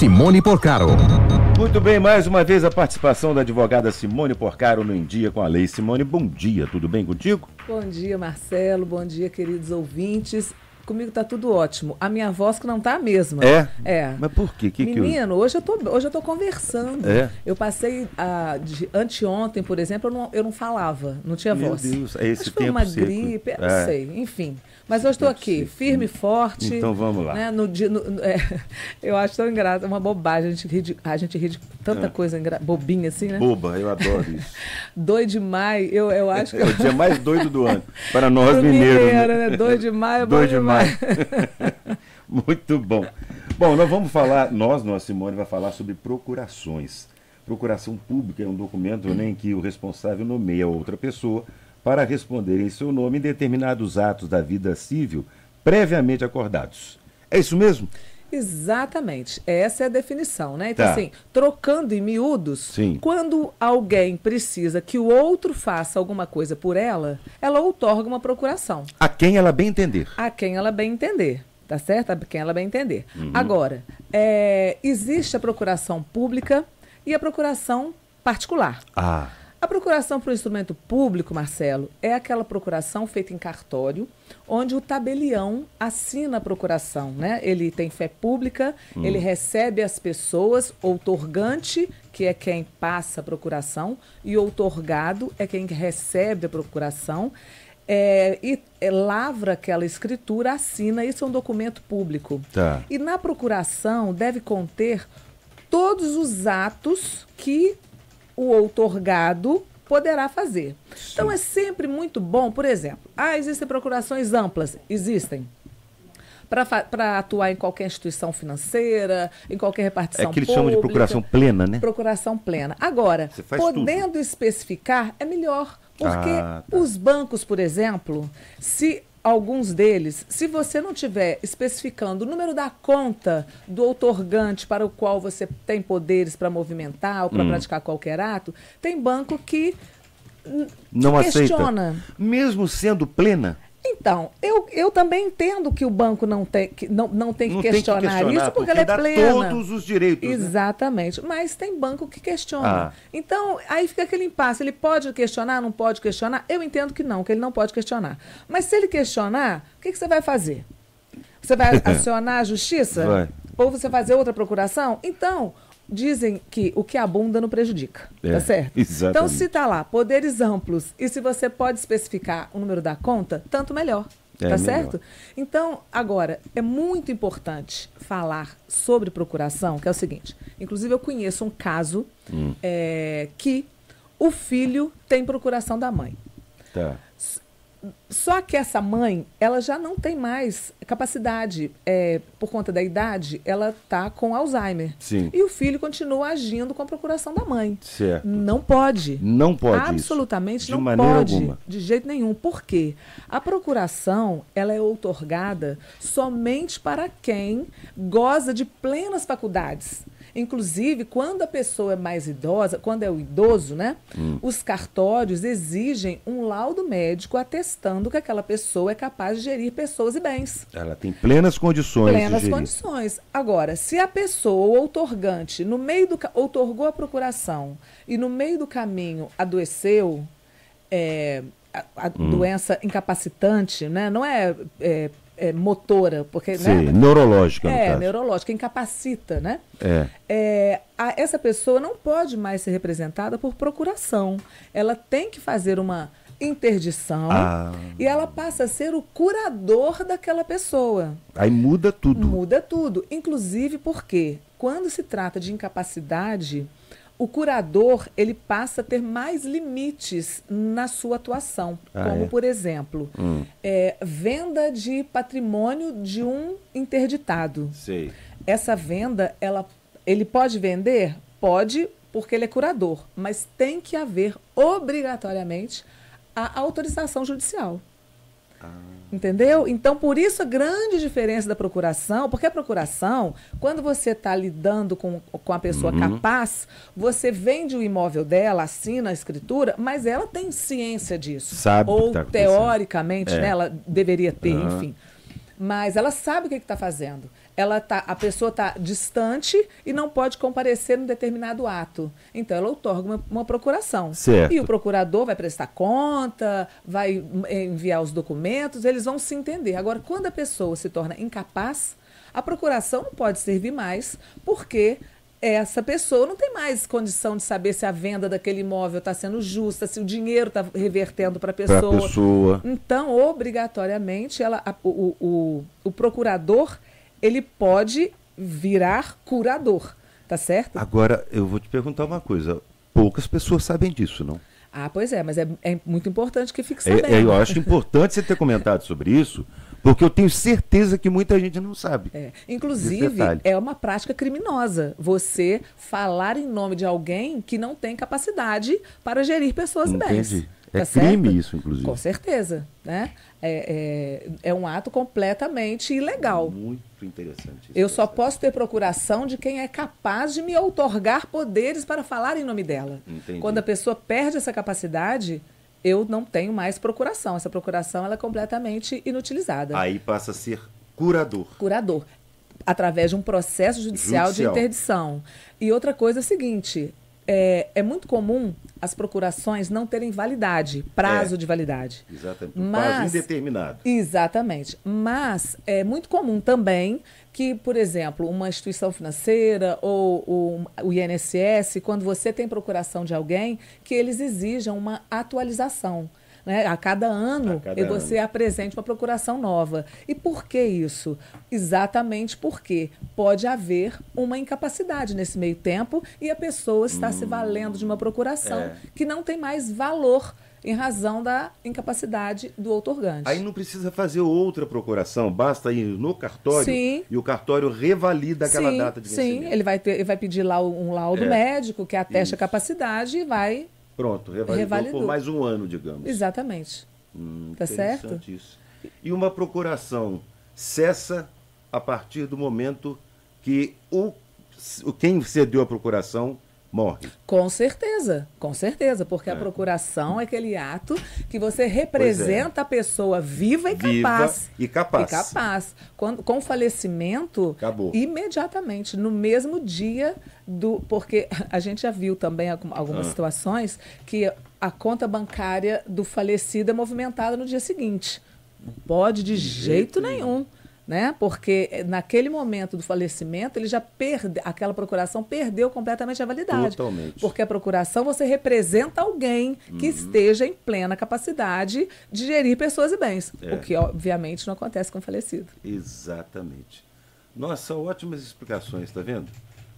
Simone Porcaro. Muito bem, mais uma vez a participação da advogada Simone Porcaro no Em Dia com a Lei. Simone, bom dia, tudo bem contigo? Bom dia, Marcelo, bom dia, queridos ouvintes. Comigo tá tudo ótimo. A minha voz que não tá a mesma. É? É. Mas por quê? Menino, hoje eu tô conversando. É? Eu passei, anteontem, por exemplo, eu não falava, não tinha Meu voz. Deus, é esse Acho que foi tempo uma seco. gripe, não sei, enfim. Mas eu estou aqui, seco. firme e forte. Então vamos lá. Né, eu acho tão engraçado, é uma bobagem, a gente ri de tanta coisa bobinha assim, né? Boba, eu adoro isso. 2 de maio, eu acho que... É o dia mais doido do ano, para nós Pro mineiros. mineiro, né? 2 de maio é bom 2 de demais. maio. Muito bom. Bom, nós vamos falar, nós, Simone, vai falar sobre procurações. Procuração pública é um documento, né, em que o responsável nomeia outra pessoa para responder em seu nome em determinados atos da vida civil previamente acordados. É isso mesmo? Exatamente, essa é a definição, né? Então, Tá. assim, trocando em miúdos, Sim. quando alguém precisa que o outro faça alguma coisa por ela outorga uma procuração, A quem ela bem entender. a quem ela bem entender, tá certo? A quem ela bem entender. Agora, existe a procuração pública e a procuração particular. Ah, A procuração para o instrumento público, Marcelo, é aquela procuração feita em cartório, onde o tabelião assina a procuração, né? Ele tem fé pública, ele recebe as pessoas, outorgante, que é quem passa a procuração, e outorgado é quem recebe a procuração, lavra aquela escritura, assina, isso é um documento público. Tá. E na procuração deve conter todos os atos que o outorgado poderá fazer. Então é sempre muito bom, por exemplo, existem procurações amplas, existem. Para atuar em qualquer instituição financeira, em qualquer repartição é que eles pública. chamam de procuração plena, né? Procuração plena. Agora, Você faz podendo especificar, é melhor. Porque Tá. os bancos, por exemplo, alguns deles, se você não tiver especificando o número da conta do outorgante para o qual você tem poderes para movimentar ou para praticar qualquer ato, tem banco que Não questiona. aceita. Mesmo sendo plena? Então, eu também entendo que o banco não tem que questionar isso, porque ela é dá plena. todos os direitos. Né? Exatamente, mas tem banco que questiona. Então, aí fica aquele impasse, ele pode questionar, não pode questionar? Eu entendo que ele não pode questionar. Mas se ele questionar, o que você vai fazer? Você vai acionar a justiça? Vai. Ou você vai fazer outra procuração? Então, dizem que o que abunda não prejudica, tá certo? Exatamente. Então, se está lá, poderes amplos, e se você pode especificar o número da conta, tanto melhor, tá certo? Então, agora, é muito importante falar sobre procuração, que é o seguinte, inclusive eu conheço um caso que o filho tem procuração da mãe. Tá. Só que essa mãe, ela já não tem mais capacidade, por conta da idade, ela está com Alzheimer. Sim. E o filho continua agindo com a procuração da mãe. Certo. Não pode. Não pode Absolutamente isso. não De maneira pode. alguma. De jeito nenhum. Por quê? A procuração, ela é outorgada somente para quem goza de plenas faculdades. Inclusive, quando a pessoa é mais idosa, quando é o idoso, né? Os cartórios exigem um laudo médico atestando que aquela pessoa é capaz de gerir pessoas e bens. Ela tem plenas condições Plenas de gerir. condições. Agora, se a pessoa, o outorgante, outorgou a procuração e no meio do caminho adoeceu, a doença incapacitante, né? Não é motora, porque Sim, né? neurológica, no caso. Neurológica, incapacita, né? É. Essa pessoa não pode mais ser representada por procuração. Ela tem que fazer uma interdição e ela passa a ser o curador daquela pessoa. Aí muda tudo. Muda tudo. Inclusive porque, quando se trata de incapacidade, o curador ele passa a ter mais limites na sua atuação. Como, por exemplo, venda de patrimônio de um interditado. Sei. Essa venda, ele pode vender? Pode, porque ele é curador. Mas tem que haver, obrigatoriamente, a autorização judicial. Entendeu? Então, por isso a grande diferença da procuração, porque a procuração, quando você está lidando com a pessoa capaz, você vende o imóvel dela, assina a escritura, mas ela tem ciência disso. Sabe o que ou tá teoricamente, né, ela deveria ter, enfim. Mas ela sabe o que está fazendo. a pessoa está distante e não pode comparecer num determinado ato. Então, ela outorga uma procuração. Certo. E o procurador vai prestar conta, vai enviar os documentos, eles vão se entender. Agora, quando a pessoa se torna incapaz, a procuração não pode servir mais, porque essa pessoa não tem mais condição de saber se a venda daquele imóvel está sendo justa, se o dinheiro está revertendo para a pessoa. Então, obrigatoriamente, o procurador, ele pode virar curador, tá certo? Agora, eu vou te perguntar uma coisa. Poucas pessoas sabem disso, não? Ah, pois é, mas é muito importante que fique sabendo. Eu acho importante você ter comentado sobre isso, porque eu tenho certeza que muita gente não sabe. Inclusive, é uma prática criminosa você falar em nome de alguém que não tem capacidade para gerir pessoas e bens. Entendi. Tá É crime certo? isso, inclusive. Com certeza, né? É um ato completamente ilegal. Muito interessante isso. Eu só posso ter procuração de quem é capaz de me outorgar poderes para falar em nome dela. Entendi. Quando a pessoa perde essa capacidade, eu não tenho mais procuração. Essa procuração ela é completamente inutilizada. Aí passa a ser curador. Curador, através de um processo judicial de interdição. E outra coisa é a seguinte, é muito comum as procurações não terem validade, prazo de validade. Exatamente, prazo indeterminado. Exatamente. Mas é muito comum também que, por exemplo, uma instituição financeira ou o INSS, quando você tem procuração de alguém, que eles exijam uma atualização. Né? A cada ano você apresente uma procuração nova. E por que isso? Exatamente porque pode haver uma incapacidade nesse meio tempo e a pessoa está se valendo de uma procuração que não tem mais valor em razão da incapacidade do outorgante. Aí não precisa fazer outra procuração, basta ir no cartório e o cartório revalida aquela data de vencimento. Sim, ele vai pedir lá um laudo médico que ateste a capacidade e vai... Pronto, revalidou por mais um ano, digamos. Exatamente. Tá certo? Isso. E uma procuração cessa a partir do momento que quem cedeu a procuração morre. Com certeza, porque a procuração é aquele ato que você representa a pessoa viva e capaz. E capaz. Com o falecimento, acabou. Imediatamente, no mesmo dia porque a gente já viu também algumas situações que a conta bancária do falecido é movimentada no dia seguinte. Não pode de jeito nenhum. Né? Porque naquele momento do falecimento, ele já aquela procuração perdeu completamente a validade. Totalmente. Porque a procuração você representa alguém que esteja em plena capacidade de gerir pessoas e bens. O que, obviamente, não acontece com o falecido. Exatamente. Nossa, ótimas explicações, tá vendo?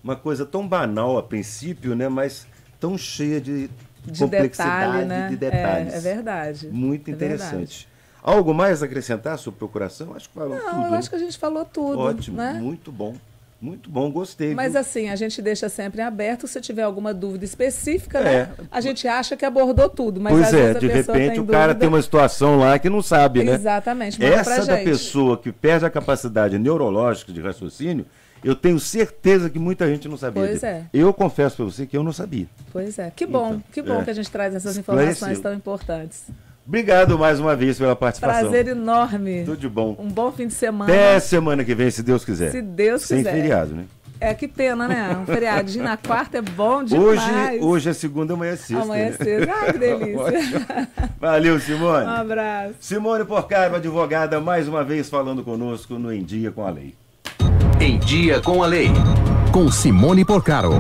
Uma coisa tão banal a princípio, né? Mas tão cheia de complexidade, né? de detalhes. É verdade. Muito interessante. Verdade. Algo mais a acrescentar sobre procuração? Acho que falou tudo. Não, eu acho que a gente falou tudo. Ótimo, né? Muito bom, gostei. Mas assim, a gente deixa sempre aberto, se tiver alguma dúvida específica, né? A gente acha que abordou tudo, mas às vezes de repente o cara tem uma situação lá que não sabe, né? Exatamente, essa da pessoa que perde a capacidade neurológica de raciocínio, eu tenho certeza que muita gente não sabia. Pois é. Eu confesso para você que eu não sabia. Pois é. Que bom, que a gente traz essas informações tão importantes. Obrigado mais uma vez pela participação. Prazer enorme. Tudo de bom. Um bom fim de semana. Até semana que vem, se Deus quiser. Se Deus quiser. Sem feriado, né? Que pena, né? Um feriadinho na quarta é bom demais. Hoje é segunda, amanhã é sexta. Amanhã é sexta. Ai, que delícia. Valeu, Simone. Um abraço. Simone Porcaro, advogada, mais uma vez falando conosco no Em Dia com a Lei. Em Dia com a Lei, com Simone Porcaro.